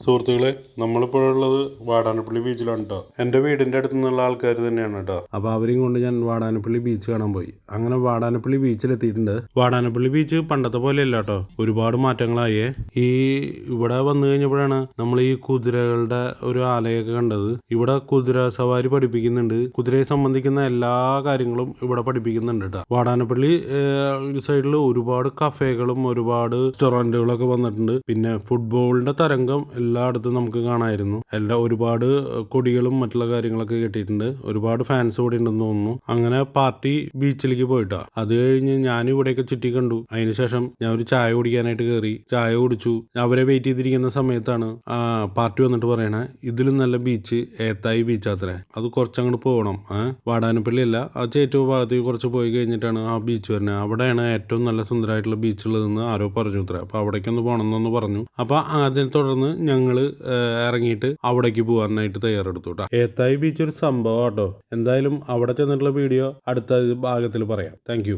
സുഹൃത്തുക്കളെ, നമ്മളിപ്പോഴുള്ളത് വാടാനപ്പള്ളി ബീച്ചിലാണ് കേട്ടോ. എൻ്റെ വീടിൻ്റെ അടുത്ത് നിന്നുള്ള ആൾക്കാർ തന്നെയാണ് കേട്ടോ. അപ്പോൾ അവരെയും കൊണ്ട് ഞാൻ വാടാനപ്പള്ളി ബീച്ച് കാണാൻ പോയി. അങ്ങനെ വാടാനപ്പള്ളി ബീച്ചിലെത്തിയിട്ടുണ്ട്. വാടാനപ്പള്ളി ബീച്ച് പണ്ടത്തെ പോലെയല്ല കേട്ടോ, ഒരുപാട് മാറ്റങ്ങളായേ. ഇവിടെ വന്നു കഴിഞ്ഞപ്പോഴാണ് നമ്മൾ ഈ കുതിരകളുടെ ഒരു ആലയൊക്കെ കണ്ടത്. ഇവിടെ കുതിര സവാരി പഠിപ്പിക്കുന്നുണ്ട്. കുതിരയെ സംബന്ധിക്കുന്ന എല്ലാ കാര്യങ്ങളും ഇവിടെ പഠിപ്പിക്കുന്നുണ്ട് കേട്ടോ. വാടാനപ്പള്ളി സൈഡിൽ ഒരുപാട് കഫേകളും ഒരുപാട് റെസ്റ്റോറൻറ്റുകളൊക്കെ വന്നിട്ടുണ്ട്. പിന്നെ ഫുട്ബോളിൻ്റെ തരംഗം എല്ലായിടത്തും നമുക്ക് കാണാമായിരുന്നു. ഒരുപാട് കൊടികളും മറ്റുള്ള കാര്യങ്ങളൊക്കെ കെട്ടിയിട്ടുണ്ട്. ഒരുപാട് ഫാൻസ് കൂടി ഉണ്ടെന്ന് തോന്നുന്നു. അങ്ങനെ പാർട്ടി ബീച്ചിലേക്ക് പോയിട്ടാ. അത് കഴിഞ്ഞ് ഞാൻ ഇവിടെയൊക്കെ ചുറ്റി കണ്ടു. അതിനുശേഷം ഞാൻ ഒരു ചായ കുടിക്കാനായിട്ട് കയറി. ചായ കുടിച്ചു. അവരെ വെയിറ്റ് ചെയ്തിരിക്കുന്ന സമയത്താണ് പാർട്ടി വന്നിട്ട് പറയണേ, ഇതിലും നല്ല ബീച്ച് ഏത്തായി ബീച്ചാത്രേ, അത് കുറച്ചങ്ങോട്ട് പോകണം. വാടാനപ്പള്ളി അല്ല, ആ ചേറ്റുവ ഭാഗത്തേക്ക് കുറച്ച് പോയി കഴിഞ്ഞിട്ടാണ് ആ ബീച്ച് വരുന്നത്. അവിടെയാണ് ഏറ്റവും നല്ല സുന്ദരമായിട്ടുള്ള ബീച്ചുള്ളതെന്ന് ആരോ പറഞ്ഞു അത്രേ. അപ്പോൾ അവിടേക്കൊന്ന് പോകണം എന്നൊന്ന് പറഞ്ഞു. അപ്പോൾ അതിനെ തുടർന്ന് ഞങ്ങൾ ഇറങ്ങിയിട്ട് അവിടേക്ക് പോകാനായിട്ട് തയ്യാറെടുത്തു കേട്ടോ. ഏത്തായി ബീച്ച് ഒരു സംഭവം കേട്ടോ. എന്തായാലും അവിടെ ചെന്നിട്ടുള്ള വീഡിയോ അടുത്ത ഭാഗത്തിൽ പറയാം. താങ്ക്